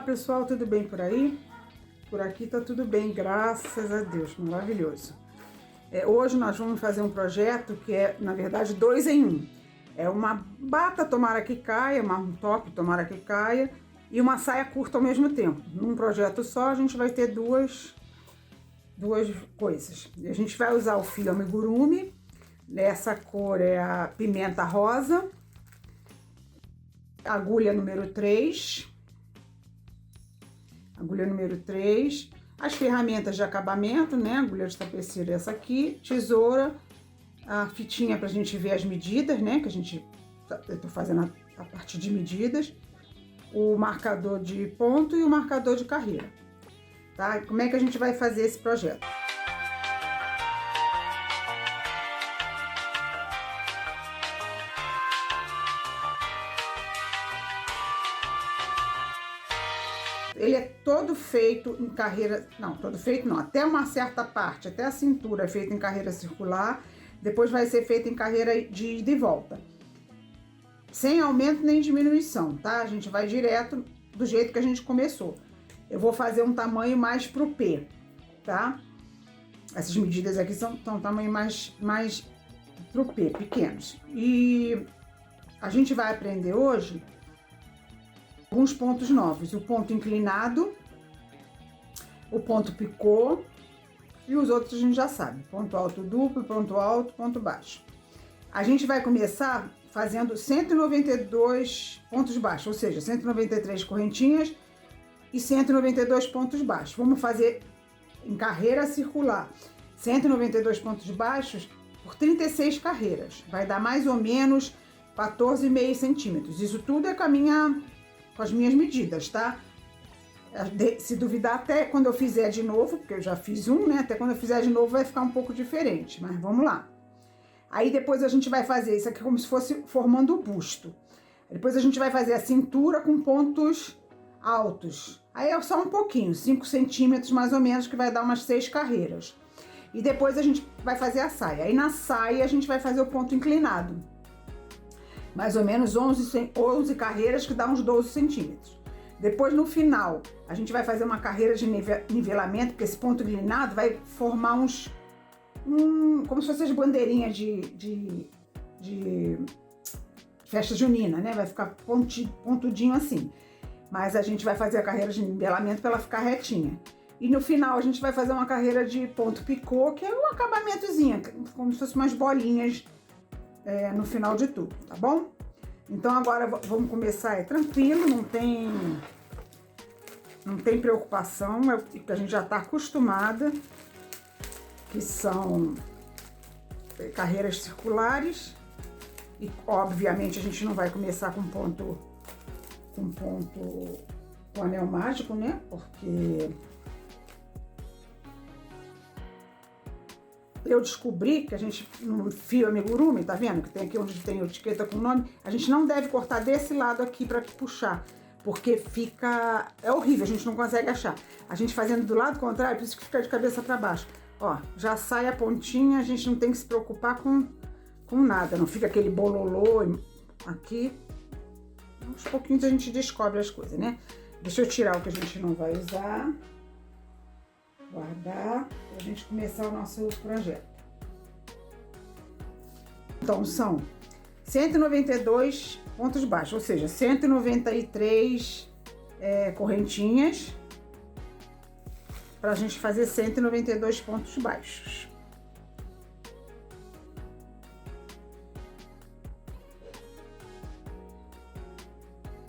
Olá pessoal, tudo bem por aí? Por aqui tá tudo bem, graças a Deus, maravilhoso. Hoje nós vamos fazer um projeto que é, na verdade, 2 em 1. É uma bata, tomara que caia, um top, tomara que caia, e uma saia curta ao mesmo tempo. Num projeto só a gente vai ter duas coisas. A gente vai usar o fio amigurumi, essa cor é a pimenta rosa, agulha número 3, agulha número 3, as ferramentas de acabamento, né? Agulha de tapeceira essa aqui, tesoura, a fitinha pra gente ver as medidas, né? Que eu tô fazendo a parte de medidas, o marcador de ponto e o marcador de carreira, tá? Como é que a gente vai fazer esse projeto? Ele é todo feito em carreira, não, todo feito não, até uma certa parte, até a cintura é feito em carreira circular, depois vai ser feito em carreira de ida e volta. Sem aumento nem diminuição, tá? A gente vai direto do jeito que a gente começou. Eu vou fazer um tamanho mais pro P, tá? Essas medidas aqui são tamanho mais pro P, pequenos. E a gente vai aprender hoje alguns pontos novos, o ponto inclinado, o ponto picô e os outros a gente já sabe, ponto alto duplo, ponto baixo. A gente vai começar fazendo 192 pontos baixos, ou seja, 193 correntinhas e 192 pontos baixos. Vamos fazer em carreira circular 192 pontos baixos por 36 carreiras, vai dar mais ou menos 14,5 centímetros. Isso tudo é com as minhas medidas, tá? Se duvidar, até quando eu fizer de novo, porque eu já fiz um, né? Até quando eu fizer de novo vai ficar um pouco diferente, mas vamos lá. Aí depois a gente vai fazer isso aqui como se fosse formando o busto. Depois a gente vai fazer a cintura com pontos altos. Aí é só um pouquinho, 5 centímetros mais ou menos, que vai dar umas 6 carreiras. E depois a gente vai fazer a saia. Aí na saia a gente vai fazer o ponto inclinado. Mais ou menos 11 carreiras, que dá uns 12 centímetros. Depois, no final, a gente vai fazer uma carreira de nivelamento, porque esse ponto inclinado vai formar como se fossem as bandeirinhas de festa junina, né? Vai ficar pontudinho assim. Mas a gente vai fazer a carreira de nivelamento para ela ficar retinha. E no final, a gente vai fazer uma carreira de ponto picô, que é um acabamentozinho, como se fossem umas bolinhas no final de tudo, tá bom? Então agora vamos começar, é tranquilo, não tem preocupação, é o que a gente já está acostumada, que são carreiras circulares, e obviamente a gente não vai começar com anel mágico, né? Porque eu descobri que a gente, no fio amigurumi, tá vendo? Que tem aqui onde tem etiqueta com o nome, a gente não deve cortar desse lado aqui pra puxar, porque é horrível, a gente não consegue achar. A gente fazendo do lado contrário, por isso que fica de cabeça pra baixo. Ó, já sai a pontinha, a gente não tem que se preocupar com nada, não fica aquele bololô aqui. Aos pouquinhos a gente descobre as coisas, né? Deixa eu tirar o que a gente não vai usar. Guardar para a gente começar o nosso projeto. Então são 192 pontos baixos, ou seja, 193 correntinhas para a gente fazer 192 pontos baixos.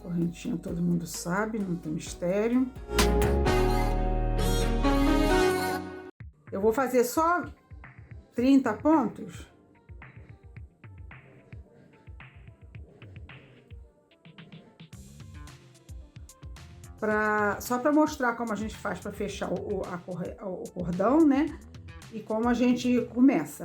Correntinha todo mundo sabe, não tem mistério. Eu vou fazer só 30 pontos. Só para mostrar como a gente faz para fechar o cordão, né? E como a gente começa.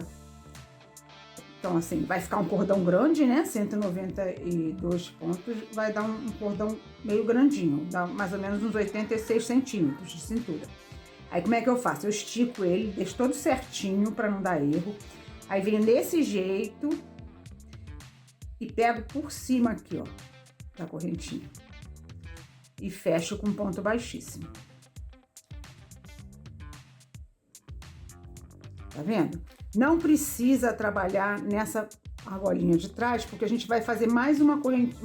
Então, assim, vai ficar um cordão grande, né? 192 pontos, vai dar um cordão meio grandinho, dá mais ou menos uns 86 centímetros de cintura. Aí como é que eu faço? Eu estico ele, deixo todo certinho para não dar erro. Aí venho desse jeito e pego por cima aqui, ó, da correntinha. e fecho com ponto baixíssimo. Tá vendo? Não precisa trabalhar nessa argolinha de trás, porque a gente vai fazer mais uma corrente,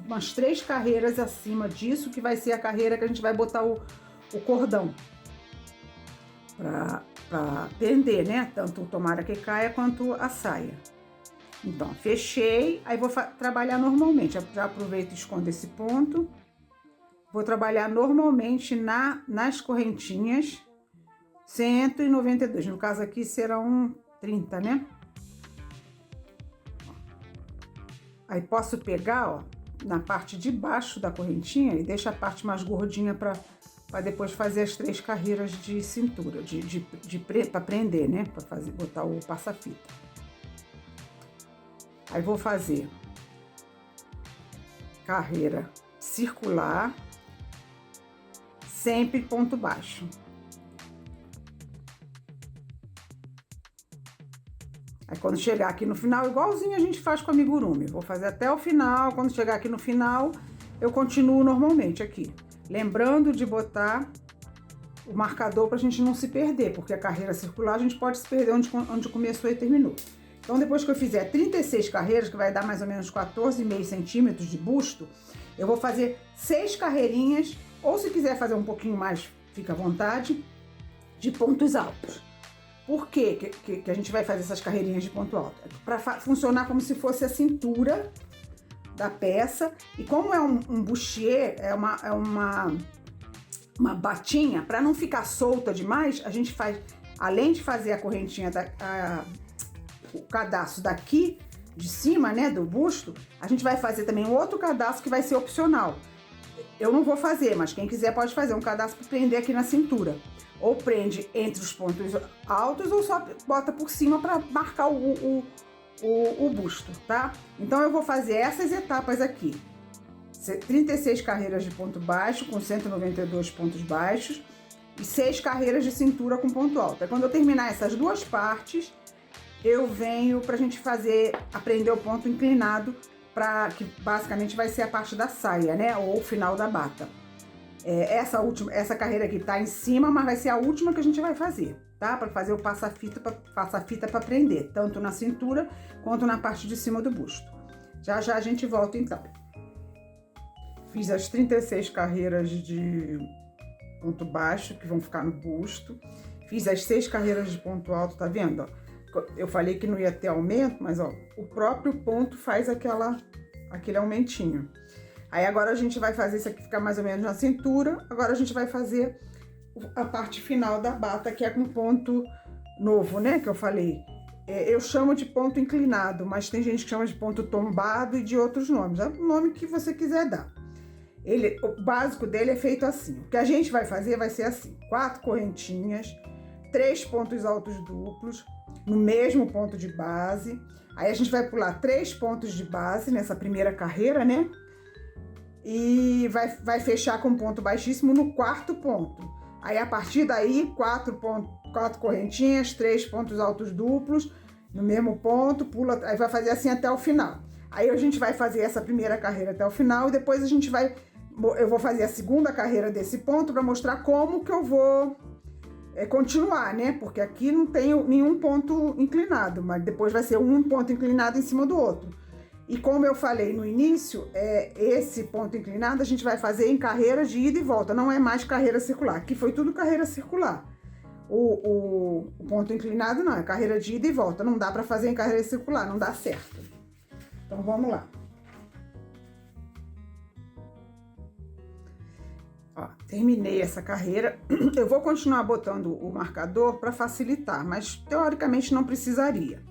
umas 3 carreiras acima disso, que vai ser a carreira que a gente vai botar o cordão para prender, né? Tanto o tomara que caia quanto a saia. Então, fechei, aí vou trabalhar normalmente. Já aproveito e escondo esse ponto. Vou trabalhar normalmente nas correntinhas 192. No caso aqui serão 30, né? Aí posso pegar, ó, na parte de baixo da correntinha e deixar a parte mais gordinha para depois fazer as 3 carreiras de cintura, para prender, né? Para botar o passa-fita. Aí vou fazer carreira circular, sempre ponto baixo. Aí quando chegar aqui no final, igualzinho a gente faz com amigurumi, vou fazer até o final. Quando chegar aqui no final, eu continuo normalmente aqui. Lembrando de botar o marcador pra gente não se perder, porque a carreira circular a gente pode se perder onde começou e terminou. Então depois que eu fizer 36 carreiras, que vai dar mais ou menos 14,5 centímetros de busto, eu vou fazer 6 carreirinhas, ou se quiser fazer um pouquinho mais, fica à vontade, de pontos altos. Por que a gente vai fazer essas carreirinhas de ponto alto? Para funcionar como se fosse a cintura da peça. E como é um bustier, é uma batinha, para não ficar solta demais, a gente faz, além de fazer a correntinha, o cadastro daqui de cima, né, do busto, a gente vai fazer também um outro cadastro que vai ser opcional. Eu não vou fazer, mas quem quiser pode fazer um cadastro para prender aqui na cintura. Ou prende entre os pontos altos ou só bota por cima para marcar o busto, tá? Então eu vou fazer essas etapas aqui. 36 carreiras de ponto baixo com 192 pontos baixos e 6 carreiras de cintura com ponto alto. Aí quando eu terminar essas 2 partes, eu venho pra gente aprender o ponto inclinado, que basicamente vai ser a parte da saia, né? Ou o final da bata. Essa carreira aqui tá em cima, mas vai ser a última que a gente vai fazer, tá? Para fazer o passa-fita para prender, tanto na cintura quanto na parte de cima do busto. Já já a gente volta então. Fiz as 36 carreiras de ponto baixo, que vão ficar no busto. Fiz as 6 carreiras de ponto alto, tá vendo? Ó, eu falei que não ia ter aumento, mas ó, o próprio ponto faz aquele aumentinho. Aí agora a gente vai fazer isso aqui ficar mais ou menos na cintura. Agora a gente vai fazer a parte final da bata, que é com ponto novo, né? Que eu falei. Eu chamo de ponto inclinado, mas tem gente que chama de ponto tombado e de outros nomes. É o nome que você quiser dar. O básico dele é feito assim. O que a gente vai fazer vai ser assim. 4 correntinhas, 3 pontos altos duplos, no mesmo ponto de base. Aí a gente vai pular 3 pontos de base nessa primeira carreira, né? E vai fechar com ponto baixíssimo no 4º ponto. Aí, a partir daí, 4 correntinhas, 3 pontos altos duplos, no mesmo ponto, pula, aí vai fazer assim até o final. Aí, a gente vai fazer essa primeira carreira até o final e depois eu vou fazer a segunda carreira desse ponto para mostrar como que eu vou continuar, né? Porque aqui não tem nenhum ponto inclinado, mas depois vai ser um ponto inclinado em cima do outro. E como eu falei no início, esse ponto inclinado a gente vai fazer em carreira de ida e volta, não é mais carreira circular. Aqui foi tudo carreira circular. O ponto inclinado não, é carreira de ida e volta. Não dá para fazer em carreira circular, não dá certo. Então vamos lá. Ó, terminei essa carreira. Eu vou continuar botando o marcador para facilitar, mas teoricamente não precisaria.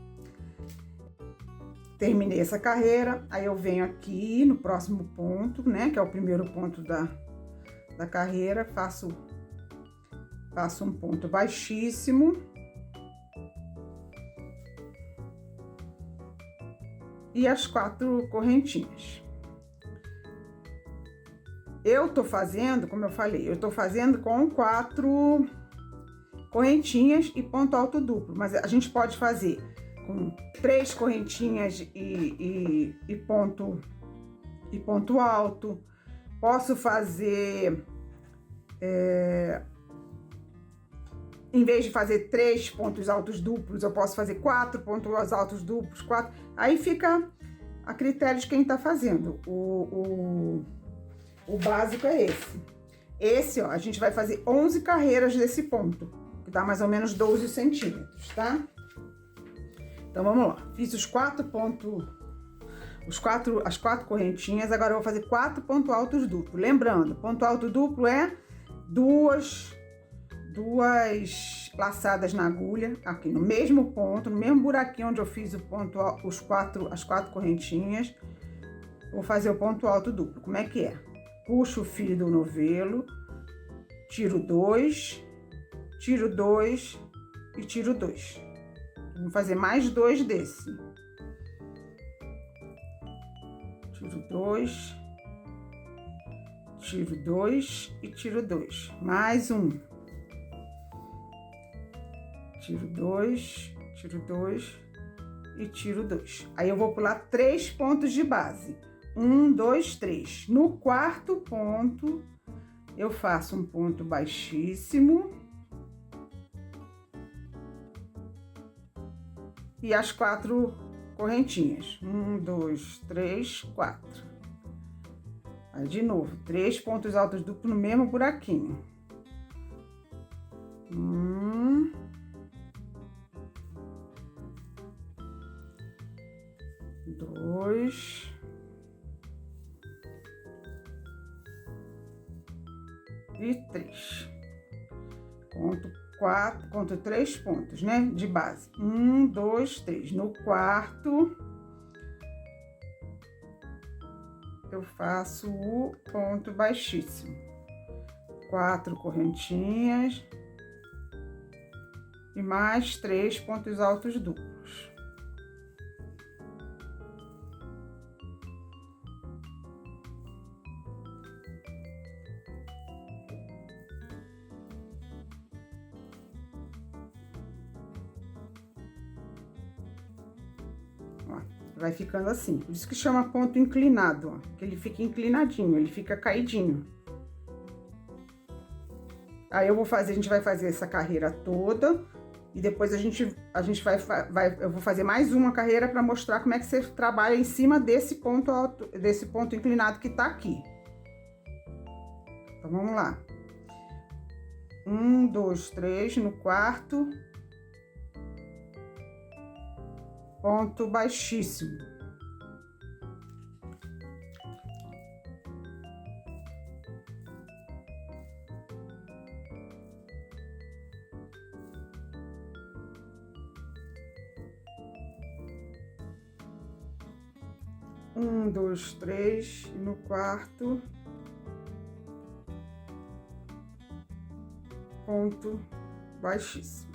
Terminei essa carreira, aí eu venho aqui no próximo ponto, né, que é o primeiro ponto da carreira, faço um ponto baixíssimo e as 4 correntinhas. Eu tô fazendo, como eu falei, eu tô fazendo com 4 correntinhas e ponto alto duplo, mas a gente pode fazer com 3 correntinhas e ponto alto, Posso fazer, em vez de fazer 3 pontos altos duplos, eu posso fazer 4 pontos altos duplos, 4. Aí fica a critério de quem tá fazendo. O básico é esse. Esse, ó, a gente vai fazer 11 carreiras desse ponto, que dá mais ou menos 12 centímetros, tá? Então, vamos lá. Fiz os 4 pontos, as 4 correntinhas, agora eu vou fazer 4 pontos altos duplos. Lembrando, ponto alto duplo é duas laçadas na agulha, aqui no mesmo ponto, no mesmo buraquinho onde eu fiz o ponto, as 4 correntinhas, vou fazer o ponto alto duplo. Como é que é? Puxo o fio do novelo, tiro 2 e tiro 2. Vou fazer mais 2 desse. Tiro 2, tiro 2 e tiro 2. Mais um. Tiro 2 e tiro 2. Aí eu vou pular 3 pontos de base. 1, 2, 3. No quarto ponto, eu faço um ponto baixíssimo. E as 4 correntinhas. 1, 2, 3, 4. Aí, de novo, 3 pontos altos duplos no mesmo buraquinho. 1, 2 e 3. Conto 3 pontos, né, de base. 1, 2, 3. No quarto, eu faço o ponto baixíssimo. 4 correntinhas e mais 3 pontos altos duplos. Vai ficando assim, por isso que chama ponto inclinado, ó, que ele fica inclinadinho, ele fica caidinho. Aí eu vai fazer essa carreira toda e depois eu vou fazer mais uma carreira para mostrar como é que você trabalha em cima desse ponto alto, desse ponto inclinado que tá aqui. Então vamos lá. 1, 2, 3 no quarto. Ponto baixíssimo. Um, dois, três, e no quarto, ponto baixíssimo.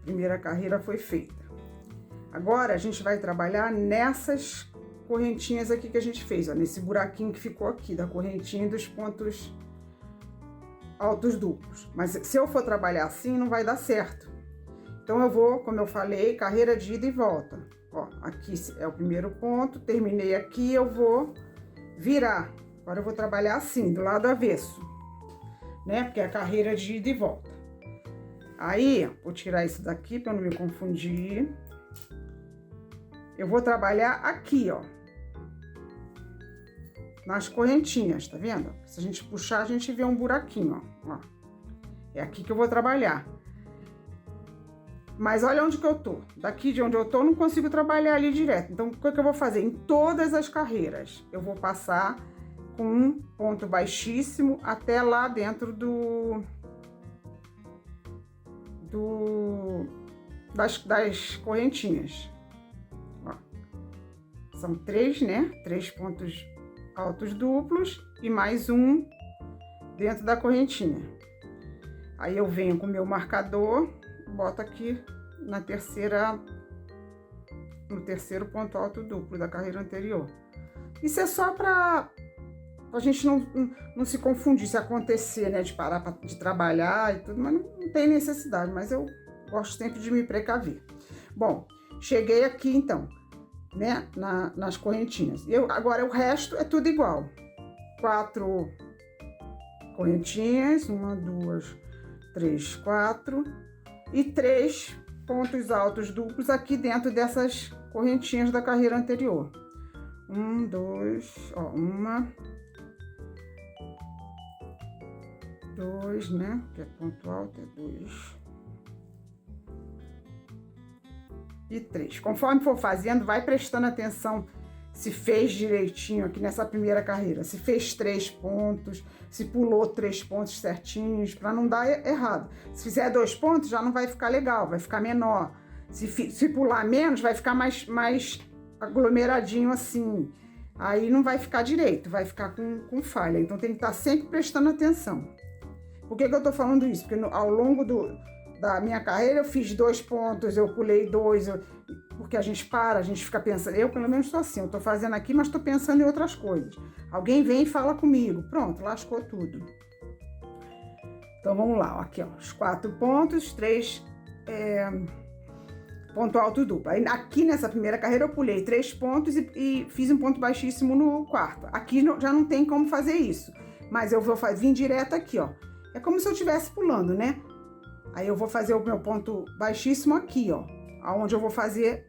Primeira carreira foi feita. Agora, a gente vai trabalhar nessas correntinhas aqui que a gente fez, ó, nesse buraquinho que ficou aqui, da correntinha dos pontos altos duplos. Mas se eu for trabalhar assim, não vai dar certo. Então, eu vou, como eu falei, carreira de ida e volta. Ó, aqui é o primeiro ponto, terminei aqui, eu vou virar. Agora, eu vou trabalhar assim, do lado avesso, né? Porque é a carreira de ida e volta. Aí, vou tirar isso daqui para não me confundir. Eu vou trabalhar aqui, ó. Nas correntinhas, tá vendo? Se a gente puxar, a gente vê um buraquinho, ó. É aqui que eu vou trabalhar. Mas olha onde que eu tô. Daqui de onde eu tô, eu não consigo trabalhar ali direto. Então, o que eu vou fazer? Em todas as carreiras, eu vou passar com um ponto baixíssimo até lá dentro das correntinhas. Ó. São 3, né? 3 pontos altos duplos e mais um dentro da correntinha. Aí eu venho com o meu marcador, boto aqui no terceiro ponto alto duplo da carreira anterior. Isso é só para a gente não se confundir, se acontecer, né, de parar de trabalhar e tudo, mas não tem necessidade, mas eu gosto sempre de me precaver. Bom, cheguei aqui então, né, nas correntinhas. Agora o resto é tudo igual. 4 correntinhas, 1, 2, 3, 4 e 3 pontos altos duplos aqui dentro dessas correntinhas da carreira anterior. 1, 2, ó, 1, 2, né, que é ponto alto, é 2 e 3. Conforme for fazendo, vai prestando atenção se fez direitinho aqui nessa primeira carreira, se fez 3 pontos, se pulou 3 pontos certinhos, para não dar errado. Se fizer 2 pontos, já não vai ficar legal, vai ficar menor. Se pular menos, vai ficar mais aglomeradinho assim. Aí não vai ficar direito, vai ficar com falha. Então tem que estar sempre prestando atenção. Por que eu tô falando isso? Porque ao longo da minha carreira eu fiz 2 pontos, eu pulei 2, porque a gente fica pensando, eu pelo menos sou assim, eu tô fazendo aqui, mas tô pensando em outras coisas. Alguém vem e fala comigo, pronto, lascou tudo. Então vamos lá, ó, aqui ó, os 4 pontos, 3 ponto alto duplo. Aí, aqui nessa primeira carreira eu pulei 3 pontos e fiz um ponto baixíssimo no quarto. Aqui já não tem como fazer isso, mas eu vou vir direto aqui, ó. É como se eu estivesse pulando, né? Aí eu vou fazer o meu ponto baixíssimo aqui, ó. Aonde eu vou fazer,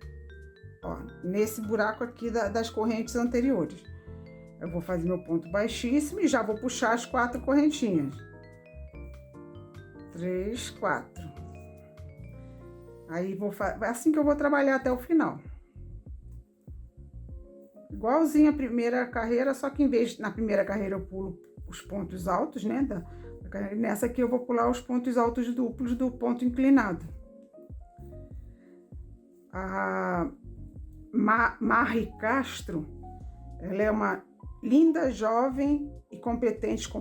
ó, nesse buraco aqui das correntes anteriores. Eu vou fazer meu ponto baixíssimo e já vou puxar as 4 correntinhas. 3, 4. Aí é assim que eu vou trabalhar até o final. Igualzinho a primeira carreira, só que em vez na primeira carreira eu pulo os pontos altos, né? Nessa aqui eu vou pular os pontos altos duplos do ponto inclinado. A Mari Castro, ela é uma linda, jovem e competente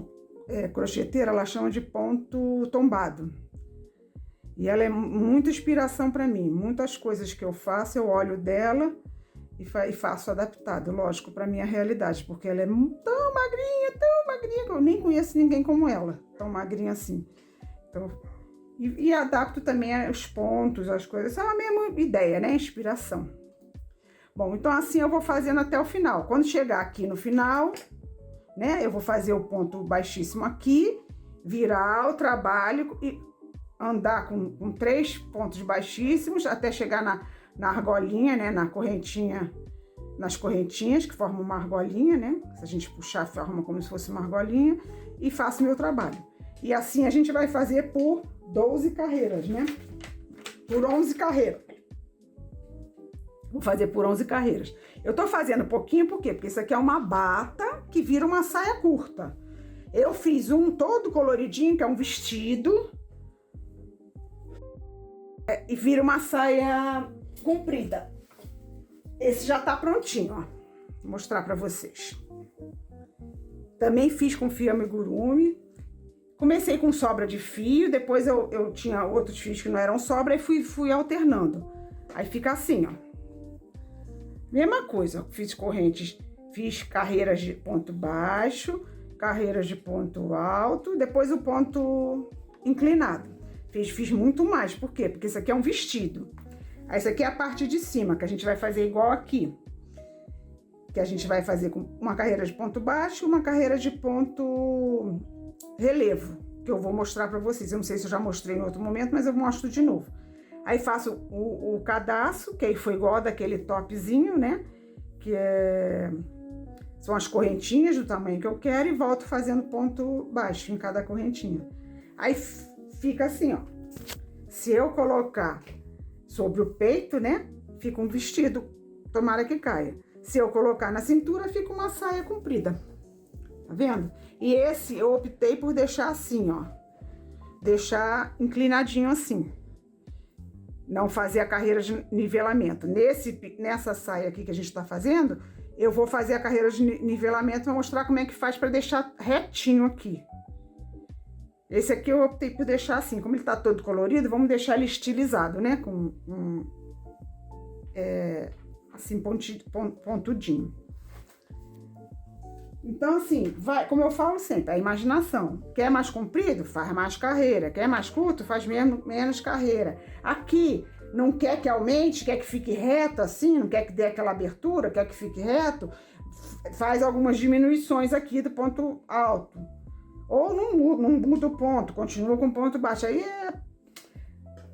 crocheteira, ela chama de ponto tombado. E ela é muita inspiração para mim. Muitas coisas que eu faço, eu olho dela e faço adaptado, lógico, para minha realidade, porque ela é tão magrinha, que eu nem conheço ninguém como ela, tão magrinha assim. Então, e adapto também os pontos, as coisas, é a mesma ideia, né? Inspiração. Bom, então assim eu vou fazendo até o final. Quando chegar aqui no final, né, eu vou fazer o ponto baixíssimo aqui, virar o trabalho e andar com 3 pontos baixíssimos até chegar na argolinha, né, na correntinha, nas correntinhas que formam uma argolinha, né? Se a gente puxar, forma como se fosse uma argolinha e faço meu trabalho. E assim a gente vai fazer por 12 carreiras, né? Por 11 carreiras. Vou fazer por 11 carreiras. Eu tô fazendo pouquinho, por quê? Porque isso aqui é uma bata que vira uma saia curta. Eu fiz um todo coloridinho, que é um vestido, e vira uma saia comprida. Esse já tá prontinho, ó. Vou mostrar pra vocês. Também fiz com fio amigurumi. Comecei com sobra de fio, depois eu tinha outros fios que não eram sobra e fui alternando. Aí fica assim, ó. Mesma coisa, fiz correntes, fiz carreiras de ponto baixo, carreiras de ponto alto, depois o ponto inclinado. Fiz muito mais, por quê? Porque isso aqui é um vestido. Aí isso aqui é a parte de cima, que a gente vai fazer igual aqui. Que a gente vai fazer com uma carreira de ponto baixo e uma carreira de ponto relevo, que eu vou mostrar pra vocês. Eu não sei se eu já mostrei em outro momento, mas eu mostro de novo. Aí faço o cadastro, que aí foi igual daquele topzinho, né? Que são as correntinhas do tamanho que eu quero e volto fazendo ponto baixo em cada correntinha. Aí fica assim, ó. Se eu colocar sobre o peito, né? Fica um vestido, tomara que caia. Se eu colocar na cintura, fica uma saia comprida. Tá vendo? E esse eu optei por deixar assim, ó. Deixar inclinadinho assim. Não fazer a carreira de nivelamento. Nessa saia aqui que a gente tá fazendo, eu vou fazer a carreira de nivelamento, vou mostrar como é que faz para deixar retinho aqui. Esse aqui eu optei por deixar assim, como ele tá todo colorido, vamos deixar ele estilizado, né? Assim, pontudinho. Então, assim, vai, como eu falo sempre, a imaginação. Quer mais comprido? Faz mais carreira. Quer mais curto? Faz menos carreira. Aqui, não quer que aumente, quer que fique reto assim, não quer que dê aquela abertura, quer que fique reto, faz algumas diminuições aqui do ponto alto. Ou não muda o ponto, continua com o ponto baixo. Aí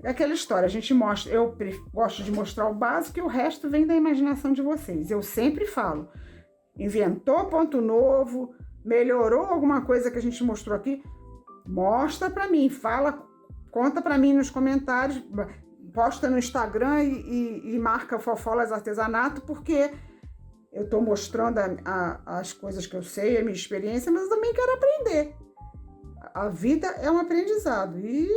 é aquela história, a gente mostra, eu gosto de mostrar o básico e o resto vem da imaginação de vocês. Eu sempre falo, inventou ponto novo, melhorou alguma coisa que a gente mostrou aqui, mostra pra mim, fala, conta pra mim nos comentários, posta no Instagram e marca Fofolas Artesanato, porque eu tô mostrando as coisas que eu sei, a minha experiência, mas eu também quero aprender. A vida é um aprendizado e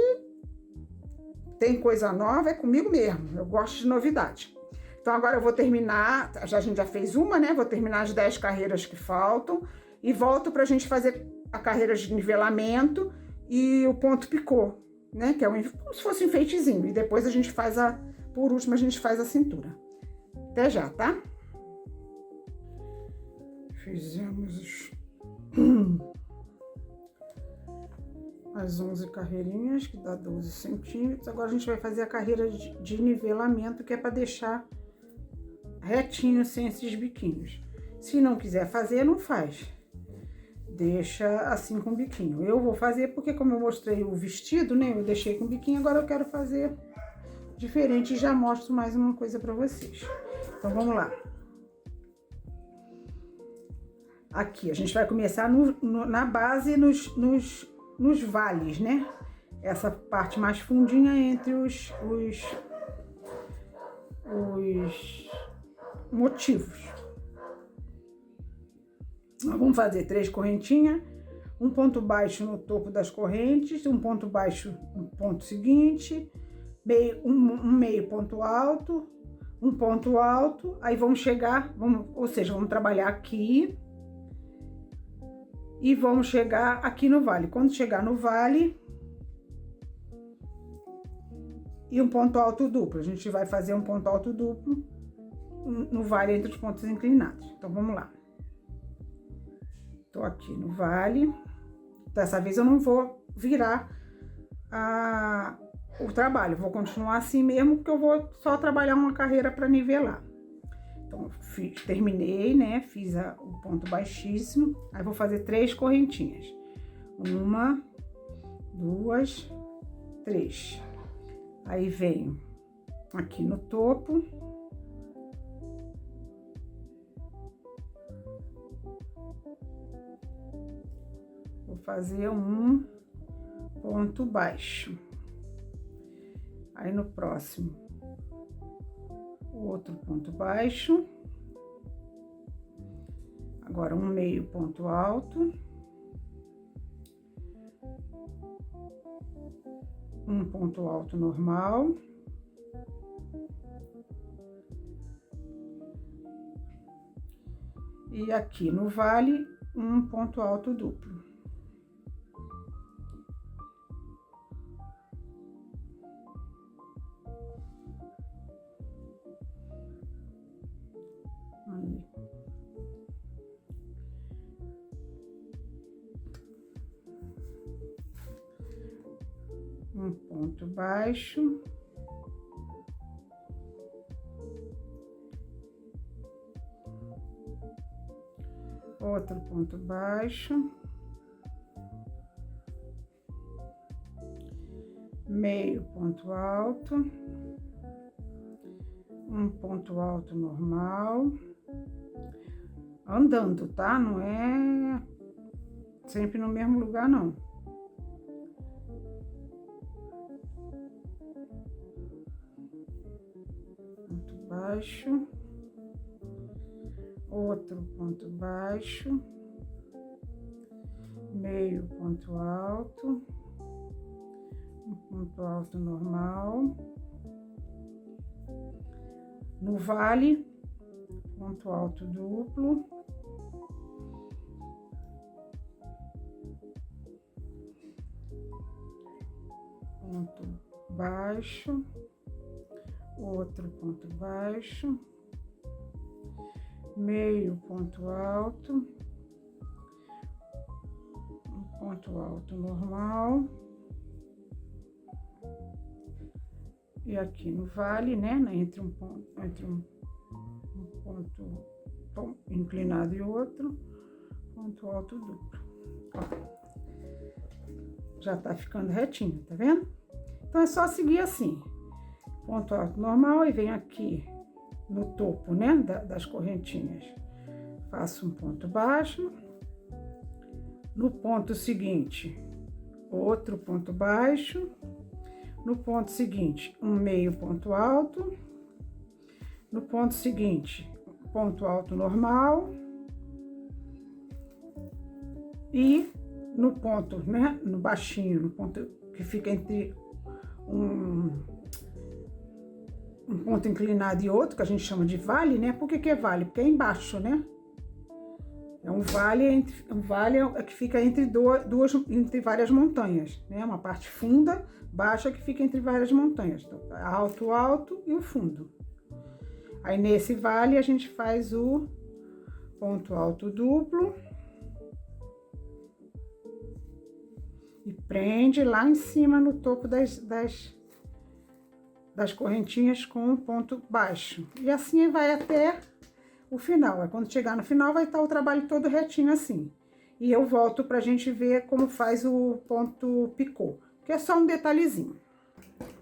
tem coisa nova, é comigo mesmo, eu gosto de novidade. Então agora eu vou terminar, a gente já fez uma, né? Vou terminar as 10 carreiras que faltam e volto pra gente fazer a carreira de nivelamento e o ponto picô, né? Que é como se fosse um enfeitezinho. E depois a gente faz por último a gente faz a cintura. Até já, tá? Fizemos as 11 carreirinhas, que dá 12 centímetros. Agora a gente vai fazer a carreira de nivelamento, que é para deixar retinho, sem esses biquinhos. Se não quiser fazer, não faz. Deixa assim com biquinho. Eu vou fazer porque, como eu mostrei o vestido, né? Eu deixei com biquinho, agora eu quero fazer diferente e já mostro mais uma coisa para vocês. Então, vamos lá. Aqui, a gente vai começar na base, nos vales, né? Essa parte mais fundinha entre os motivos. Nós vamos fazer 3 correntinhas, um ponto baixo no topo das correntes, um ponto baixo no ponto seguinte, um meio ponto alto, um ponto alto, aí vamos chegar, ou seja, vamos trabalhar aqui e vamos chegar aqui no vale. Quando chegar no vale e um ponto alto duplo, a gente vai fazer um ponto alto duplo no vale entre os pontos inclinados. Então, vamos lá. Tô aqui no vale. Dessa vez eu não vou virar o trabalho, vou continuar assim mesmo, porque eu vou só trabalhar uma carreira para nivelar. Então, terminei, né? Fiz o ponto baixíssimo. Aí, vou fazer 3 correntinhas. 1, 2, 3. Aí, venho aqui no topo. Vou fazer um ponto baixo. Aí, no próximo, outro ponto baixo. Agora, um meio ponto alto. Um ponto alto normal. E aqui no vale, um ponto alto duplo. Aí. Um ponto baixo. Outro ponto baixo. Meio ponto alto. Um ponto alto normal. Andando, tá? Não é sempre no mesmo lugar, não. Ponto baixo. Outro ponto baixo. Meio ponto alto. Um ponto alto normal. No vale, ponto alto duplo. Ponto baixo. Outro ponto baixo. Meio ponto alto. Um ponto alto normal. e aqui no vale, né, entre um ponto inclinado e outro, ponto alto duplo. Ó, já tá ficando retinho, tá vendo? Então é só seguir assim, ponto alto normal e venho aqui no topo, né, das correntinhas. Faço um ponto baixo, no ponto seguinte, outro ponto baixo, no ponto seguinte, um meio ponto alto, no ponto seguinte, ponto alto normal e no ponto, né, no baixinho, no ponto que fica entre um ponto inclinado e outro, que a gente chama de vale, né? Por que é vale? Porque é embaixo, né? É um vale que fica entre entre várias montanhas, né? Uma parte funda, baixa, que fica entre várias montanhas. Então, alto, alto e o fundo. Aí, nesse vale, a gente faz o ponto alto duplo. E prende lá em cima no topo das correntinhas com um ponto baixo. E assim vai até o final. Aí, quando chegar no final, vai estar o trabalho todo retinho assim. E eu volto pra gente ver como faz o ponto picô, que é só um detalhezinho.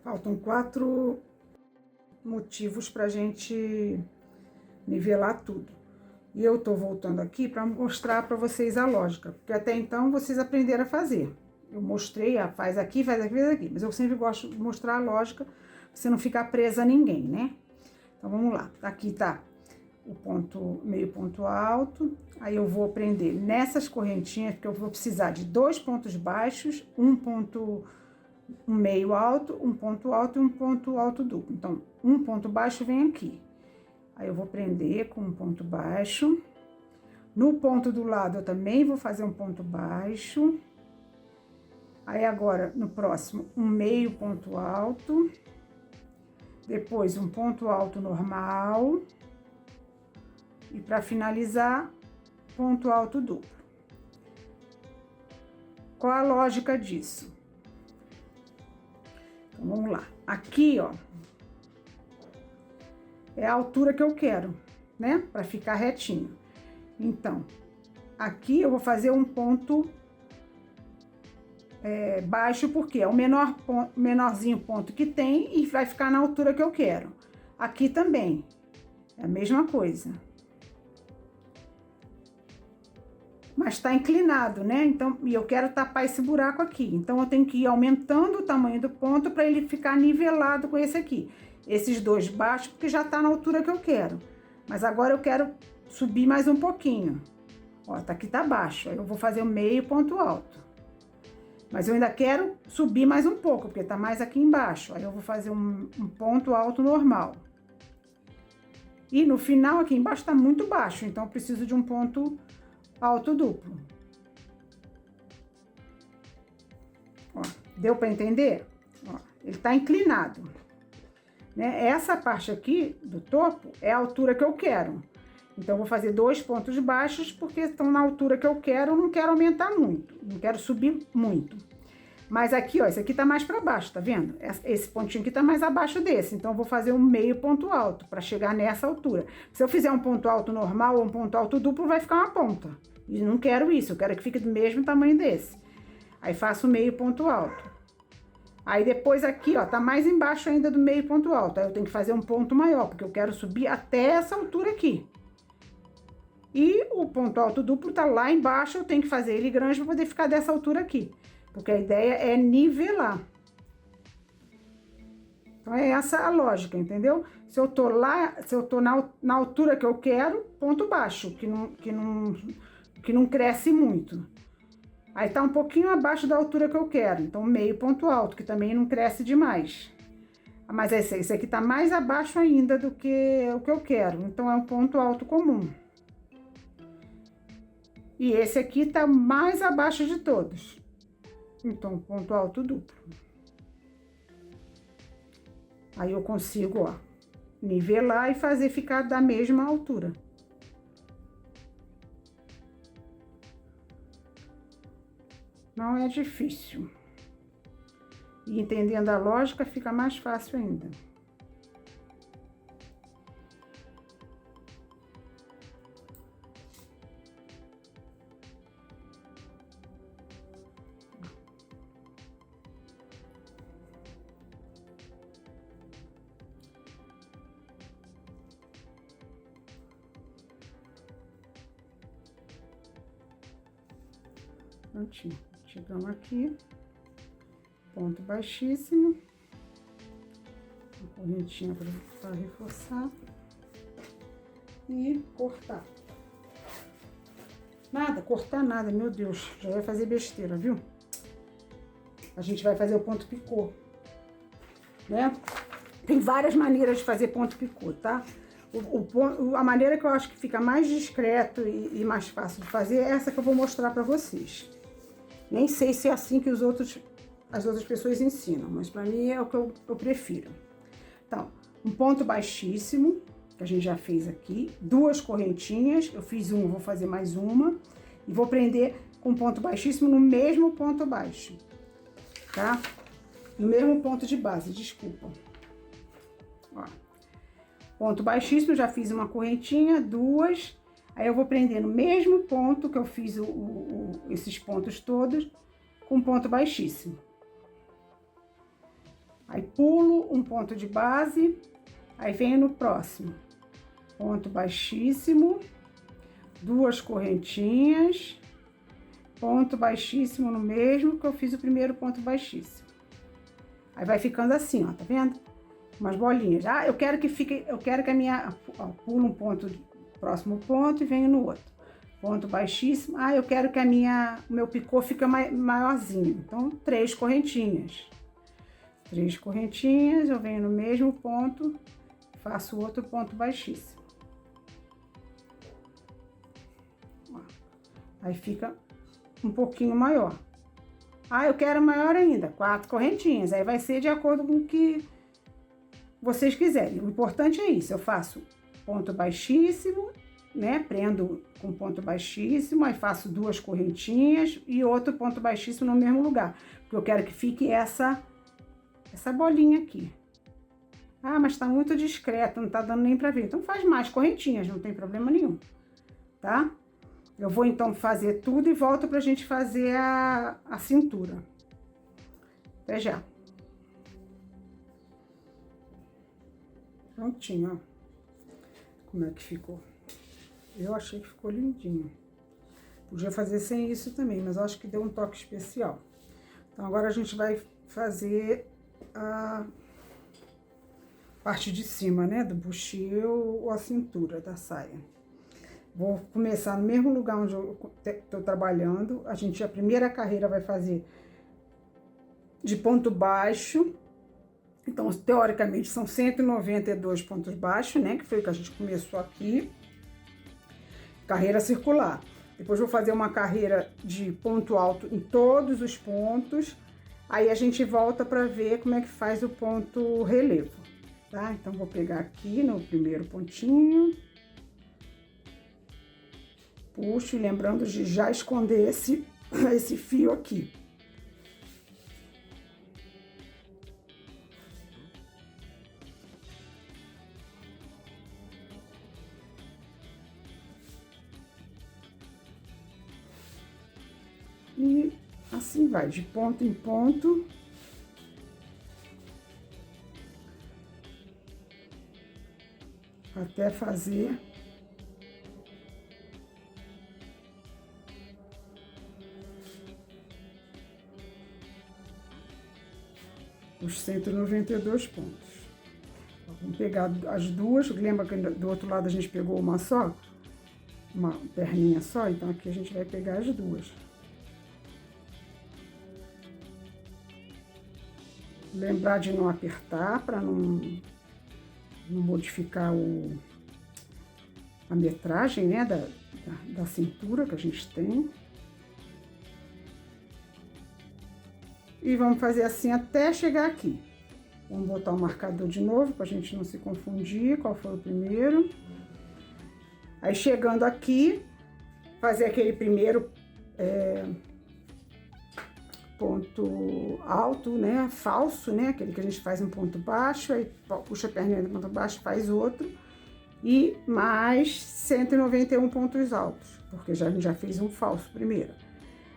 Faltam 4 motivos pra gente nivelar tudo. E eu tô voltando aqui pra mostrar pra vocês a lógica, porque até então vocês aprenderam a fazer. Eu mostrei, faz aqui, faz aqui, faz aqui. Mas eu sempre gosto de mostrar a lógica, pra você não ficar presa a ninguém, né? Então, vamos lá. Aqui tá o ponto, meio ponto alto. Aí, eu vou prender nessas correntinhas, porque eu vou precisar de 2 pontos baixos, um meio alto, um ponto alto e um ponto alto duplo. Então, um ponto baixo vem aqui. Aí, eu vou prender com um ponto baixo. No ponto do lado, eu também vou fazer um ponto baixo. Aí, agora, no próximo, um meio ponto alto, depois um ponto alto normal, e para finalizar, ponto alto duplo. Qual a lógica disso? Então, vamos lá. Aqui, ó, é a altura que eu quero, né? Para ficar retinho. Então, aqui eu vou fazer um ponto baixo, porque é o menorzinho ponto que tem e vai ficar na altura que eu quero. Aqui também é a mesma coisa. Mas tá inclinado, né? Então, e eu quero tapar esse buraco aqui. Então, eu tenho que ir aumentando o tamanho do ponto para ele ficar nivelado com esse aqui. Esses 2 baixos, porque já tá na altura que eu quero. Mas agora eu quero subir mais um pouquinho. Ó, aqui tá baixo. Aí eu vou fazer o meio ponto alto. Mas eu ainda quero subir mais um pouco, porque tá mais aqui embaixo. Aí eu vou fazer um ponto alto normal. E no final, aqui embaixo tá muito baixo, então eu preciso de um ponto alto duplo. Ó, deu para entender? Ó, ele tá inclinado, né? Essa parte aqui do topo é a altura que eu quero. Então, eu vou fazer 2 pontos baixos, porque estão na altura que eu quero, não quero aumentar muito, não quero subir muito. Mas aqui, ó, esse aqui tá mais para baixo, tá vendo? Esse pontinho aqui tá mais abaixo desse, então eu vou fazer um meio ponto alto para chegar nessa altura. Se eu fizer um ponto alto normal ou um ponto alto duplo, vai ficar uma ponta. E não quero isso, eu quero que fique do mesmo tamanho desse. Aí, faço meio ponto alto. Aí, depois aqui, ó, tá mais embaixo ainda do meio ponto alto. Aí, eu tenho que fazer um ponto maior, porque eu quero subir até essa altura aqui. E o ponto alto duplo tá lá embaixo, eu tenho que fazer ele grande para poder ficar dessa altura aqui. Porque a ideia é nivelar. Então, é essa a lógica, entendeu? Se eu tô lá, se eu tô na altura que eu quero, ponto baixo, que não cresce muito. Aí tá um pouquinho abaixo da altura que eu quero, então meio ponto alto, que também não cresce demais. Mas esse aqui tá mais abaixo ainda do que o que eu quero, então é um ponto alto comum. E esse aqui tá mais abaixo de todos. Então, ponto alto duplo. Aí eu consigo, ó, nivelar e fazer ficar da mesma altura. Não é difícil. e entendendo a lógica, fica mais fácil ainda. Prontinho, chegamos aqui, ponto baixíssimo, uma correntinha para reforçar e cortar. Nada, cortar nada, meu Deus, já vai fazer besteira, viu? A gente vai fazer o ponto picô, né? Tem várias maneiras de fazer ponto picô, tá? A maneira que eu acho que fica mais discreto e mais fácil de fazer é essa que eu vou mostrar para vocês. Nem sei se é assim que as outras pessoas ensinam, mas para mim é o que eu prefiro. Então, um ponto baixíssimo, que a gente já fez aqui, duas correntinhas, eu fiz uma, vou fazer mais uma, e vou prender com ponto baixíssimo no mesmo ponto baixo, tá? No mesmo ponto de base, desculpa. Ó. Ponto baixíssimo, já fiz uma correntinha, duas. Aí eu vou prender no mesmo ponto que eu fiz esses pontos todos, com ponto baixíssimo. Aí pulo um ponto de base, aí venho no próximo. Ponto baixíssimo, duas correntinhas, ponto baixíssimo no mesmo que eu fiz o primeiro ponto baixíssimo. Aí vai ficando assim, ó, tá vendo? Umas bolinhas. Ah, eu quero que a minha, ó, pulo um ponto, próximo ponto e venho no outro. Ponto baixíssimo. Ah, eu quero que o meu picô fique maiorzinho. Então, três correntinhas. Três correntinhas, eu venho no mesmo ponto, faço outro ponto baixíssimo. Ó, aí fica um pouquinho maior. Ah, eu quero maior ainda, quatro correntinhas. Aí vai ser de acordo com o que vocês quiserem. O importante é isso, eu faço ponto baixíssimo, né? Prendo com ponto baixíssimo, aí faço duas correntinhas e outro ponto baixíssimo no mesmo lugar, porque eu quero que fique essa bolinha aqui. Ah, mas tá muito discreto, não tá dando nem pra ver. Então faz mais correntinhas, não tem problema nenhum, tá? Eu vou então fazer tudo e volto pra gente fazer a cintura. Até já. Prontinho, ó. Como é que ficou? Eu achei que ficou lindinho. Podia fazer sem isso também, mas eu acho que deu um toque especial. Então, agora a gente vai fazer a parte de cima, né? Do bustier ou a cintura da saia. Vou começar no mesmo lugar onde eu tô trabalhando. A primeira carreira vai fazer de ponto baixo. Então, teoricamente, são 192 pontos baixos, né? Que foi o que a gente começou aqui. Carreira circular. Depois vou fazer uma carreira de ponto alto em todos os pontos. Aí a gente volta para ver como é que faz o ponto relevo, tá? Então, vou pegar aqui no primeiro pontinho. Puxo, lembrando de já esconder esse fio aqui. E assim vai, de ponto em ponto. Até fazer os 192 pontos. Vamos pegar as duas, lembra que do outro lado a gente pegou uma só? Uma perninha só, então aqui a gente vai pegar as duas. Lembrar de não apertar para não modificar a metragem, né, da cintura que a gente tem. E vamos fazer assim até chegar aqui. Vamos botar o marcador de novo para a gente não se confundir qual foi o primeiro. Aí chegando aqui, fazer aquele primeiro ponto alto, né, falso, né, aquele que a gente faz um ponto baixo, aí puxa a perninha do ponto baixo, faz outro, e mais 191 pontos altos, porque a gente já fez um falso primeiro.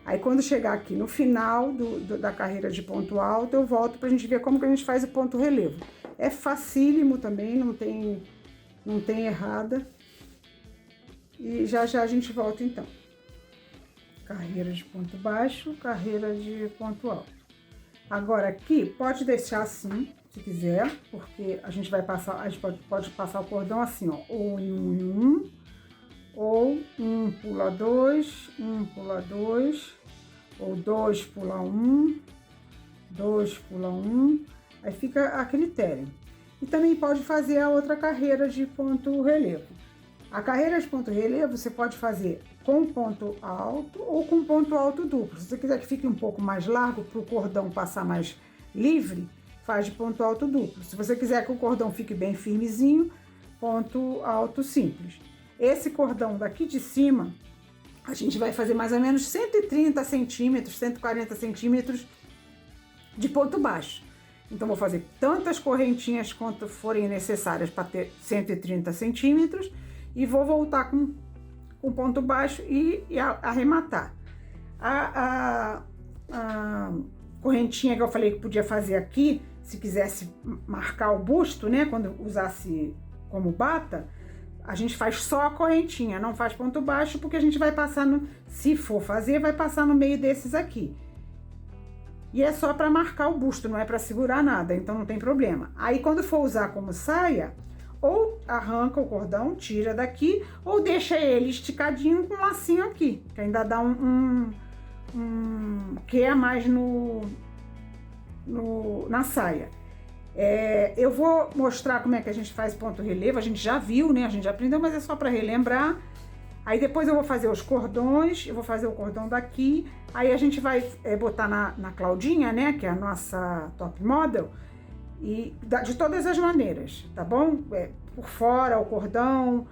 Aí quando chegar aqui no final da carreira de ponto alto, eu volto pra gente ver como que a gente faz o ponto relevo. É facílimo também, não tem errada. E já já a gente volta então. Carreira de ponto baixo, carreira de ponto alto. Agora aqui, pode deixar assim, se quiser, porque a gente pode passar o cordão assim, ó, ou em um, ou um pula dois, um pula dois, ou dois pula um, dois pula um, aí fica a critério. E também pode fazer a outra carreira de ponto relevo. A carreira de ponto relevo você pode fazer com ponto alto ou com ponto alto duplo. Se você quiser que fique um pouco mais largo para o cordão passar mais livre, faz de ponto alto duplo. Se você quiser que o cordão fique bem firmezinho, ponto alto simples. Esse cordão daqui de cima, a gente vai fazer mais ou menos 130 centímetros, 140 centímetros de ponto baixo. Então, vou fazer tantas correntinhas quanto forem necessárias para ter 130 centímetros e vou voltar com ponto baixo e arrematar. A correntinha que eu falei que podia fazer aqui, se quisesse marcar o busto, né, quando usasse como bata, a gente faz só a correntinha, não faz ponto baixo, porque a gente vai passar se for fazer, vai passar no meio desses aqui. E é só para marcar o busto, não é para segurar nada, então não tem problema. Aí quando for usar como saia, ou arranca o cordão, tira daqui, ou deixa ele esticadinho com um lacinho aqui, que ainda dá um que a mais na saia. Eu vou mostrar como é que a gente faz ponto relevo, a gente já viu, né? A gente já aprendeu, mas é só para relembrar. Aí depois eu vou fazer os cordões, eu vou fazer o cordão daqui, aí a gente vai botar na Claudinha, né, que é a nossa top model, e de todas as maneiras, tá bom? Por fora o cordão,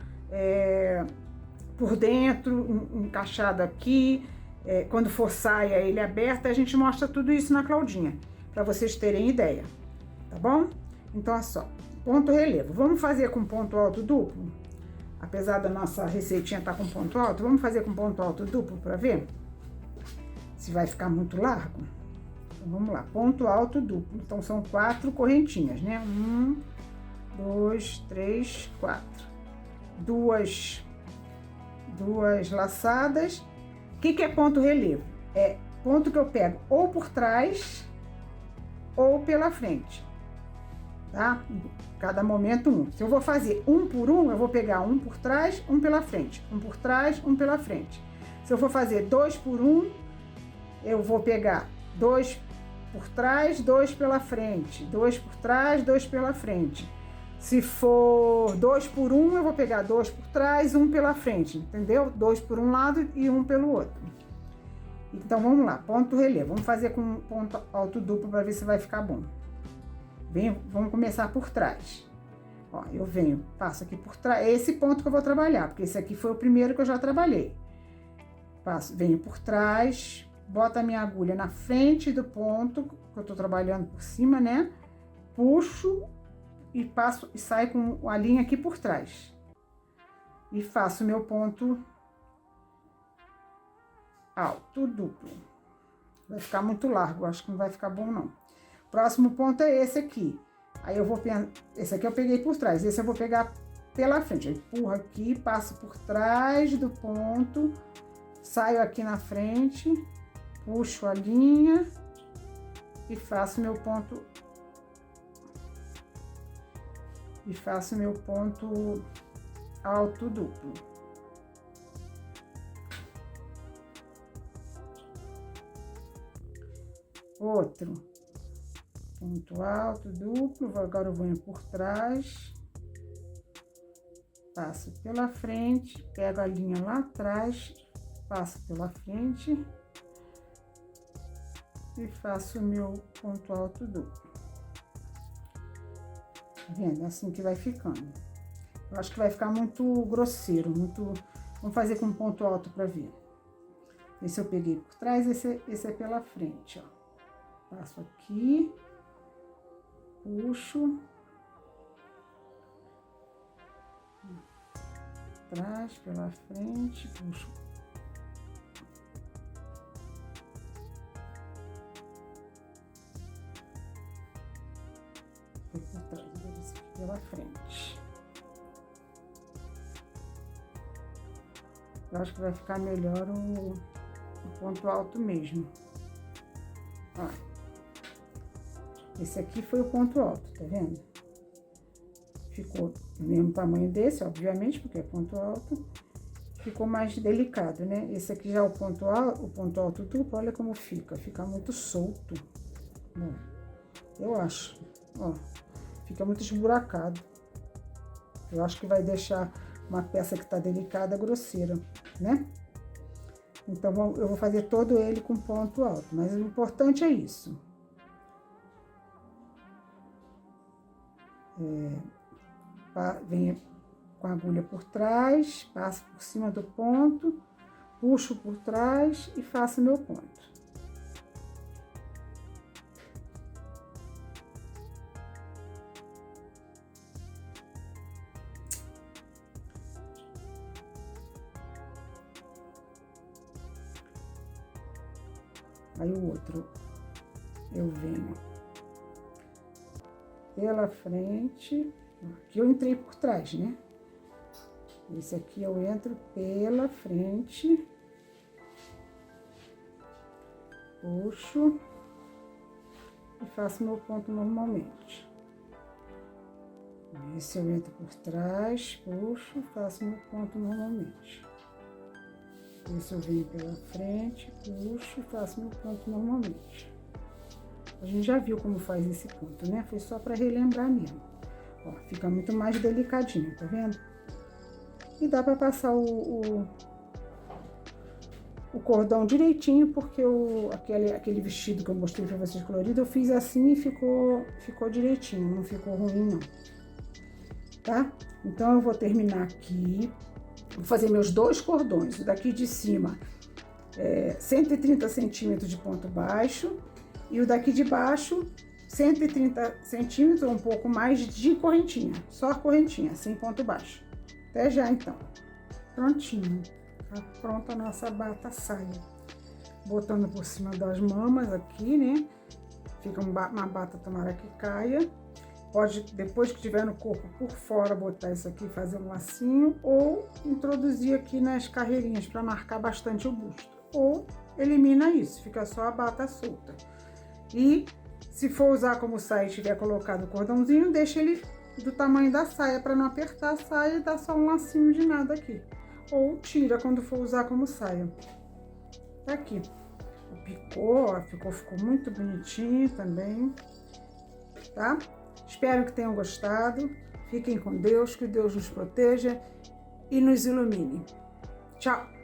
por dentro, encaixado aqui, quando for saia ele aberto, a gente mostra tudo isso na Claudinha, para vocês terem ideia, tá bom? Então, olha só, ponto relevo, vamos fazer com ponto alto duplo? Apesar da nossa receitinha estar com ponto alto, vamos fazer com ponto alto duplo para ver se vai ficar muito largo. Então, vamos lá, ponto alto duplo. Então, são 4 correntinhas, né? 1, 2, 3, 4. Duas laçadas. O que é ponto relevo? É ponto que eu pego ou por trás ou pela frente, tá? Cada momento um. Se eu vou fazer um por um, eu vou pegar um por trás, um pela frente. Um por trás, um pela frente. Se eu for fazer 2 por 1, eu vou pegar 2 por trás, 2 pela frente. 2 por trás, 2 pela frente. Se for 2 por 1, eu vou pegar 2 por trás, 1 pela frente. Entendeu? 2 por um lado e 1 pelo outro. Então, vamos lá. Ponto relevo. Vamos fazer com ponto alto duplo para ver se vai ficar bom. Vamos começar por trás. Ó, eu venho, passo aqui por trás. É esse ponto que eu vou trabalhar, porque esse aqui foi o primeiro que eu já trabalhei. Venho por trás, boto a minha agulha na frente do ponto que eu tô trabalhando por cima, né? Puxo e passo e saio com a linha aqui por trás. E faço meu ponto alto duplo. Vai ficar muito largo, acho que não vai ficar bom não. Próximo ponto é esse aqui. Aí eu vou... Esse aqui eu peguei por trás. Esse eu vou pegar pela frente. Eu empurro aqui, passo por trás do ponto. Saio aqui na frente. Puxo a linha. E faço meu ponto... alto duplo. Outro. Ponto alto, duplo, agora eu venho por trás, passo pela frente, pego a linha lá atrás, passo pela frente e faço o meu ponto alto duplo. Tá vendo? É assim que vai ficando. Eu acho que vai ficar muito grosseiro, muito... Vamos fazer com ponto alto para ver. Esse eu peguei por trás, esse é pela frente, ó. Passo aqui, puxo, atrás, pela frente, puxo. Por trás, pela frente. Eu acho que vai ficar melhor o ponto alto mesmo. Ó. Esse aqui foi o ponto alto, tá vendo? Ficou do mesmo tamanho desse, obviamente, porque é ponto alto. Ficou mais delicado, né? Esse aqui já é o ponto alto duplo, olha como fica. Fica muito solto. Bom, eu acho. Ó, fica muito esburacado. Eu acho que vai deixar uma peça que tá delicada, grosseira, né? Então, eu vou fazer todo ele com ponto alto, mas o importante é isso. Venho com a agulha por trás, passo por cima do ponto, puxo por trás e faço meu ponto. Aí o outro, eu venho pela frente, aqui eu entrei por trás, né? Esse aqui eu entro pela frente, puxo e faço meu ponto normalmente. Esse eu entro por trás, puxo e faço meu ponto normalmente. Esse eu venho pela frente, puxo e faço meu ponto normalmente. A gente já viu como faz esse ponto, né? Foi só para relembrar mesmo. Ó, fica muito mais delicadinho, tá vendo? E dá para passar o cordão direitinho, porque aquele vestido que eu mostrei para vocês colorido, eu fiz assim e ficou direitinho, não ficou ruim não. Tá? Então, eu vou terminar aqui. Vou fazer meus 2 cordões, o daqui de cima 130 centímetros de ponto baixo e o daqui de baixo 130 centímetros, um pouco mais de correntinha, só correntinha, sem ponto baixo. Até já então. Prontinho, tá pronta a nossa bata saia. Botando por cima das mamas aqui, né? Fica uma bata, tomara que caia. Pode, depois que tiver no corpo por fora, botar isso aqui, fazer um lacinho, ou introduzir aqui nas carreirinhas para marcar bastante o busto. Ou elimina isso, fica só a bata solta. E se for usar como saia e tiver colocado o cordãozinho, deixa ele do tamanho da saia para não apertar a saia e dar só um lacinho de nada aqui. Ou tira quando for usar como saia. Tá aqui. O picô, ó, ficou muito bonitinho também, tá? Espero que tenham gostado. Fiquem com Deus, que Deus nos proteja e nos ilumine. Tchau!